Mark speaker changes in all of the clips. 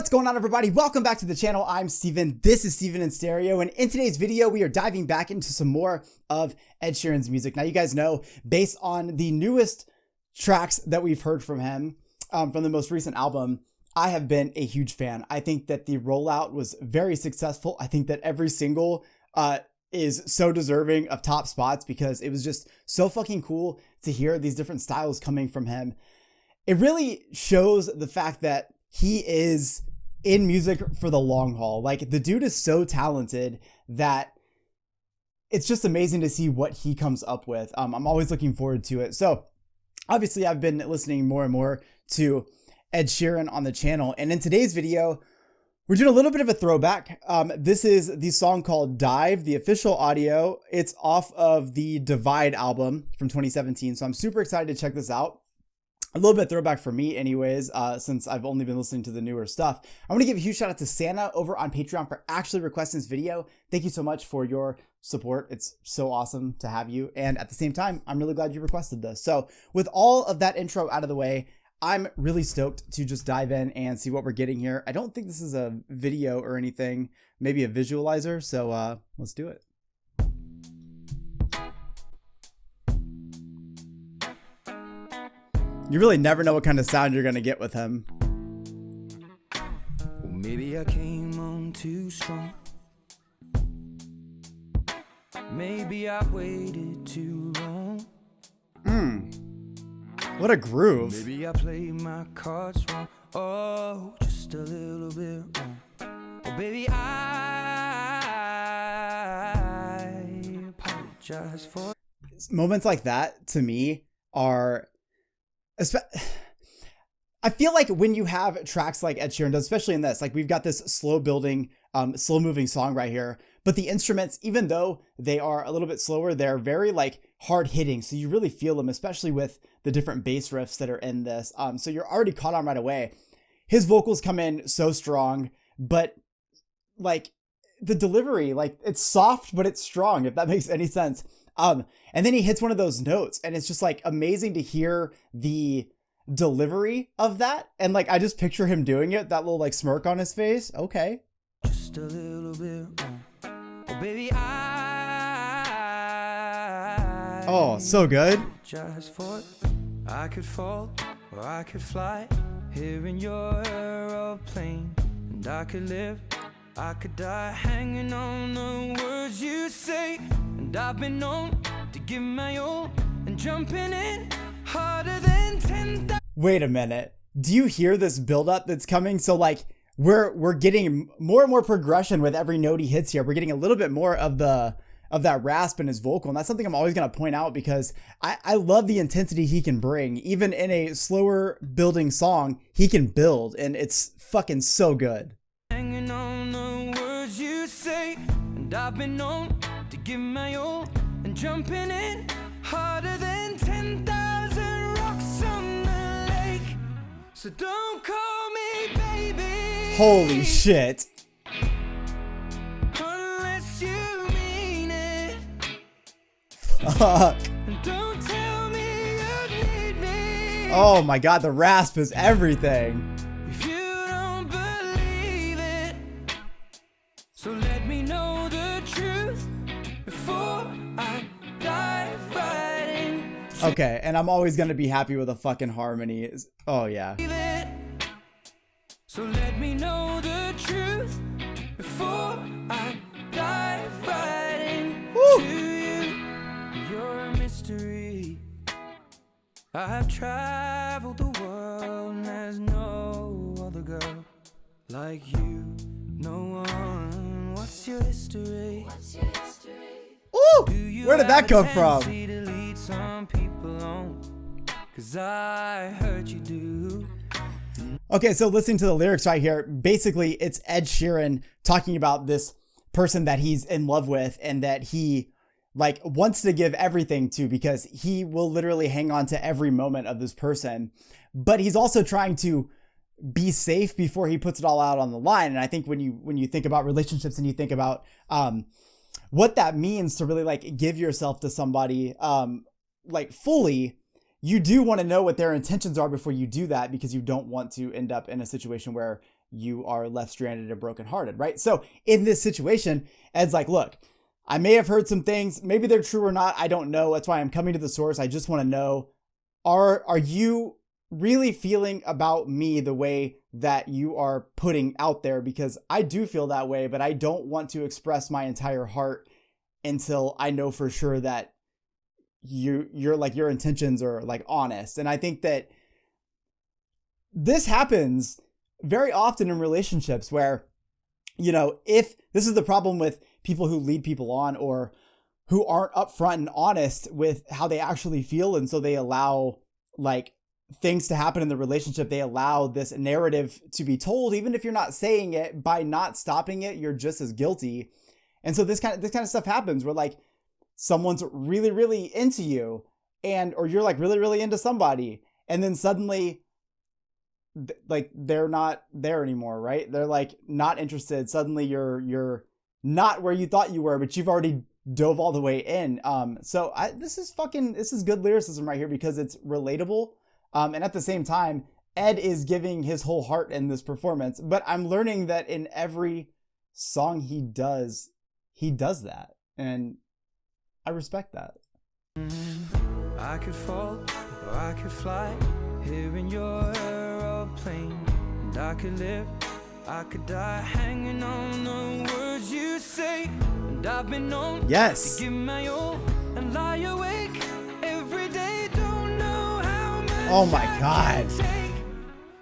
Speaker 1: What's going on, everybody? Welcome back to the channel. I'm Steven. This is Steven in Stereo, and in today's video, we are diving back into some more of Ed Sheeran's music. Now, you guys know, based on the newest tracks that we've heard from him, from the most recent album, I have been a huge fan. I think that the rollout was very successful. I think that every single is so deserving of top spots because it was just so fucking cool to hear these different styles coming from him. It really shows the fact that he is in music for the long haul. Like, the dude is so talented that it's just amazing to see what he comes up with. I'm always looking forward to it. So obviously I've been listening more and more to Ed Sheeran on the channel. And in today's video, we're doing a little bit of a throwback. This is the song called Dive, the official audio. It's off of the Divide album from 2017. So I'm super excited to check this out. A little bit throwback for me anyways, since I've only been listening to the newer stuff. I want to give a huge shout out to Santa over on Patreon for actually requesting this video. Thank you so much for your support. It's so awesome to have you. And at the same time, I'm really glad you requested this. So with all of that intro out of the way, I'm really stoked to just dive in and see what we're getting here. I don't think this is a video or anything, maybe a visualizer. So let's do it. You really never know what kind of sound you're going to get with him.
Speaker 2: Well, maybe I came on too strong. Maybe I waited too long.
Speaker 1: What a groove.
Speaker 2: Maybe I played my cards wrong. Oh, just a little bit wrong. Oh, baby, I apologize for
Speaker 1: moments like that to me are... I feel like when you have tracks like Ed Sheeran does, especially in this, like we've got this slow building, slow moving song right here, but the instruments, even though they are a little bit slower, they're very like hard hitting. So you really feel them, especially with the different bass riffs that are in this. So you're already caught on right away. His vocals come in so strong, but like the delivery, like it's soft, but it's strong, if that makes any sense. And then he hits one of those notes and it's just like amazing to hear the delivery of that. And like, I just picture him doing it, that little like smirk on his face. Okay.
Speaker 2: just a little bit wrong. Oh, baby,
Speaker 1: Oh, so good.
Speaker 2: Just for it. I could fall or I could fly here in your aeroplane, and I could live, I could die hanging on the words you say. And I've been known to give my all and jumping in harder than 10,000.
Speaker 1: Wait a minute. Do you hear this buildup that's coming? So like we're getting more and more progression with every note he hits here. We're getting a little bit more of that rasp in his vocal. And that's something I'm always going to point out because I love the intensity he can bring. Even in a slower building song, he can build, and it's fucking so good.
Speaker 2: Hanging on the words you say, and I've been known to give my all and jumping in harder than 10,000 rocks on the lake. So don't call me baby.
Speaker 1: Holy shit.
Speaker 2: Unless you mean it.
Speaker 1: Fuck.
Speaker 2: And don't tell me you need me.
Speaker 1: Oh my god, the rasp is everything.
Speaker 2: If you don't believe it, so let me know the truth before I dive right in.
Speaker 1: Okay, and I'm always gonna be happy with a fucking harmony. Oh yeah.
Speaker 2: So let me know the truth before I dive right in to you. You're a mystery. I have traveled the world and there's no other girl like you. No one. What's your history?
Speaker 1: Ooh, where did that come from?
Speaker 2: To lead some people on, 'cause I heard you do.
Speaker 1: Okay, so listening to the lyrics right here, basically it's Ed Sheeran talking about this person that he's in love with and that he like wants to give everything to because he will literally hang on to every moment of this person. But he's also trying to be safe before he puts it all out on the line. And I think when you think about relationships and you think about what that means to really like give yourself to somebody like fully, you do want to know what their intentions are before you do that, because you don't want to end up in a situation where you are left stranded and brokenhearted, right? So in this situation, Ed's like, look, I may have heard some things, maybe they're true or not, I don't know. That's why I'm coming to the source. I just want to know, are you really feeling about me the way that you are putting out there? Because I do feel that way, but I don't want to express my entire heart until I know for sure that you're like, your intentions are like honest. And I think that this happens very often in relationships where, you know, if this is the problem with people who lead people on or who aren't upfront and honest with how they actually feel. And so they allow like things to happen in the relationship. They allow this narrative to be told, even if you're not saying it. By not stopping it, you're just as guilty. And so this kind of stuff happens where like someone's really, really into you, and or you're like really, really into somebody, and then suddenly like they're not there anymore, right? They're like not interested. Suddenly you're not where you thought you were, but you've already dove all the way in. So this is good lyricism right here because it's relatable. And at the same time, Ed is giving his whole heart in this performance, but I'm learning that in every song he does that. And I respect that.
Speaker 2: I could fall or I could fly here in your aeroplane, and I could live, I could die hanging on the words you say. And I've been known
Speaker 1: Yes.
Speaker 2: to give my all and lie awake every day. Don't know how much
Speaker 1: Oh my
Speaker 2: I
Speaker 1: God.
Speaker 2: can take.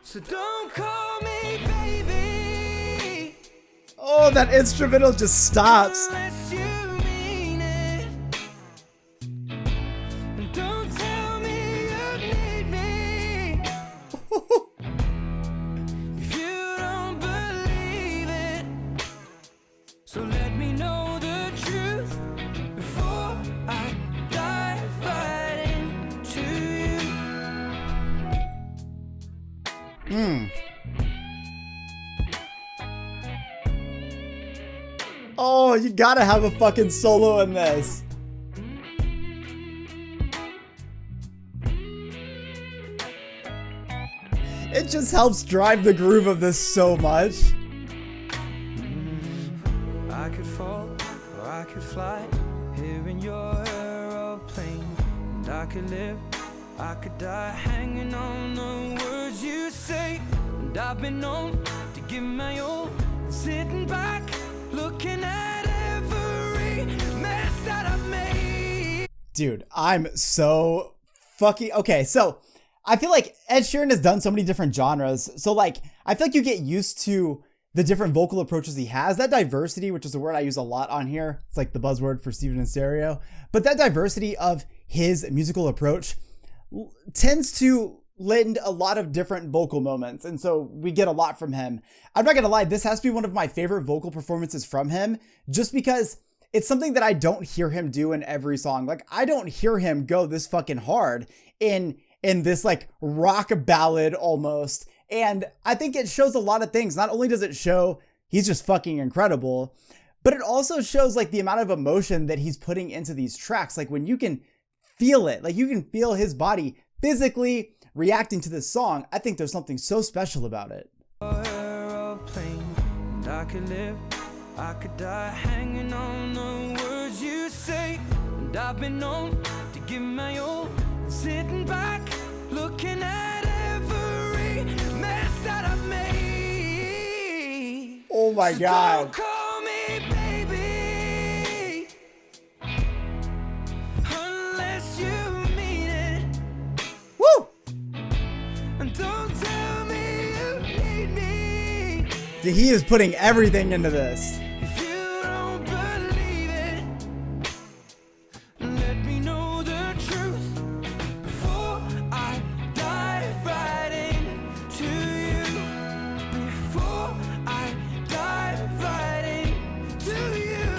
Speaker 2: So don't call me baby.
Speaker 1: Oh, that instrumental just stops.
Speaker 2: Unless you mean it. And don't tell me you need me if you don't believe it. So let me know the truth before I dive right into you.
Speaker 1: Oh, you gotta have a fucking solo in this. It just helps drive the groove of this so much.
Speaker 2: I could fall or I could fly here in your aeroplane, and I could live, I could die hanging on the words you say. And I've been known to give my all, sitting back looking at every mess that I've made.
Speaker 1: Dude, I'm so fucking... Okay, so I feel like Ed Sheeran has done so many different genres. So like, I feel like you get used to the different vocal approaches he has. That diversity, which is a word I use a lot on here. It's like the buzzword for Steven in Stereo. But that diversity of his musical approach tends to lend a lot of different vocal moments. And so we get a lot from him. I'm not gonna lie, this has to be one of my favorite vocal performances from him, just because it's something that I don't hear him do in every song. Like, I don't hear him go this fucking hard in this like rock ballad almost. And I think it shows a lot of things. Not only does it show he's just fucking incredible, but it also shows like the amount of emotion that he's putting into these tracks. Like when you can feel it, like you can feel his body physically reacting to this song, I think there's something so special about it.
Speaker 2: Aeroplane, and I could live, I could die hanging on the words you say. And I've been known to give my all, sitting back looking at every mess that I've made.
Speaker 1: Oh my God.
Speaker 2: Don't call me baby unless you mean it.
Speaker 1: Woo!
Speaker 2: And don't tell me you need me
Speaker 1: Dude, he is putting everything into this.
Speaker 2: if you don't believe it. Let me know the truth before I dive right into you. Before I dive right into you.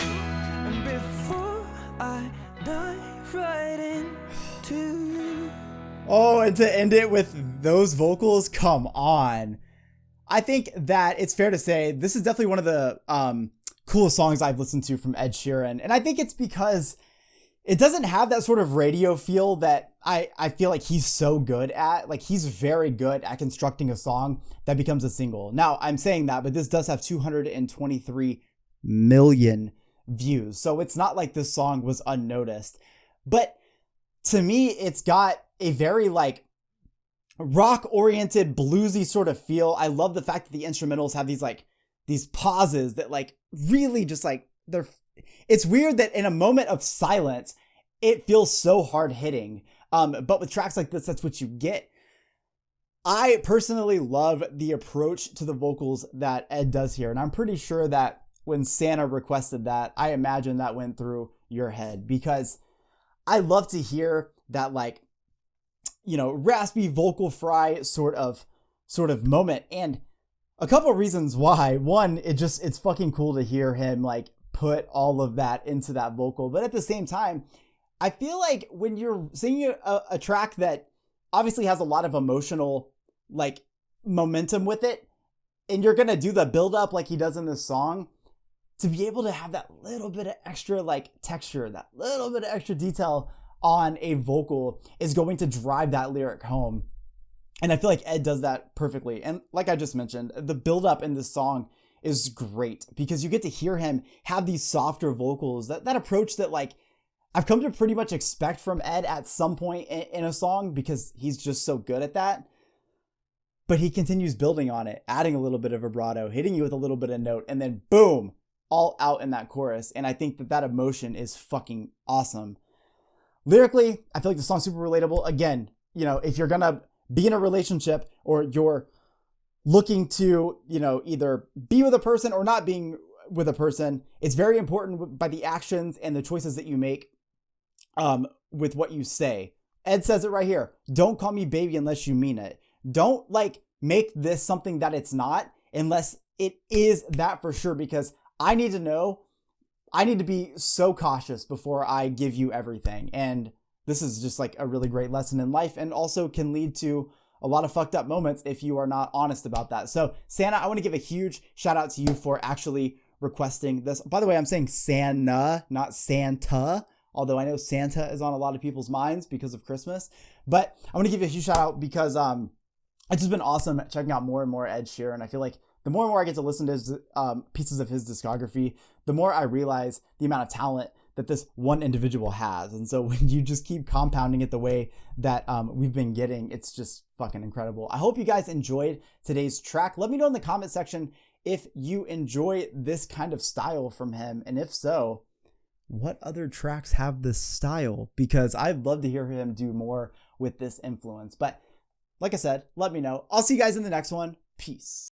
Speaker 2: And before I dive right into you.
Speaker 1: Oh, and to end it with those vocals, come on. I think that it's fair to say this is definitely one of the coolest songs I've listened to from Ed Sheeran. And I think it's because it doesn't have that sort of radio feel that I feel like he's so good at. Like, he's very good at constructing a song that becomes a single. Now, I'm saying that, but this does have 223 million views. So it's not like this song was unnoticed. But to me, it's got a very like rock-oriented, bluesy sort of feel. I love the fact that the instrumentals have these pauses that like really just like it's weird that in a moment of silence, it feels so hard hitting. But with tracks like this, that's what you get. I personally love the approach to the vocals that Ed does here. And I'm pretty sure that when Santa requested that, I imagine that went through your head, because I love to hear that, like, you know, raspy vocal fry sort of moment. And a couple reasons why. One, it's fucking cool to hear him like put all of that into that vocal. But at the same time, I feel like when you're singing a track that obviously has a lot of emotional like momentum with it, and you're gonna do the build up like he does in this song, to be able to have that little bit of extra like texture, that little bit of extra detail on a vocal is going to drive that lyric home. And I feel like Ed does that perfectly. And like I just mentioned, the build up in this song is great because you get to hear him have these softer vocals, that approach that like I've come to pretty much expect from Ed at some point in a song, because he's just so good at that. But he continues building on it, adding a little bit of vibrato, hitting you with a little bit of note, and then boom, all out in that chorus. And I think that emotion is fucking awesome. Lyrically, I feel like the song's super relatable. Again, you know, if you're gonna be in a relationship or you're looking to, you know, either be with a person or not being with a person, it's very important by the actions and the choices that you make with what you say. Ed says it right here. Don't call me baby unless you mean it. Don't like make this something that it's not unless it is that for sure, because I need to know. I need to be so cautious before I give you everything. And this is just like a really great lesson in life, and also can lead to a lot of fucked up moments if you are not honest about that. So Santa, I want to give a huge shout out to you for actually requesting this. By the way, I'm saying Santa, not Santa, although I know Santa is on a lot of people's minds because of Christmas. But I want to give you a huge shout out because it's just been awesome checking out more and more Ed Sheeran. I feel like the more and more I get to listen to his pieces of his discography, the more I realize the amount of talent that this one individual has. And so when you just keep compounding it the way that we've been getting, it's just fucking incredible. I hope you guys enjoyed today's track. Let me know in the comment section if you enjoy this kind of style from him. And if so, what other tracks have this style? Because I'd love to hear him do more with this influence. But like I said, let me know. I'll see you guys in the next one. Peace.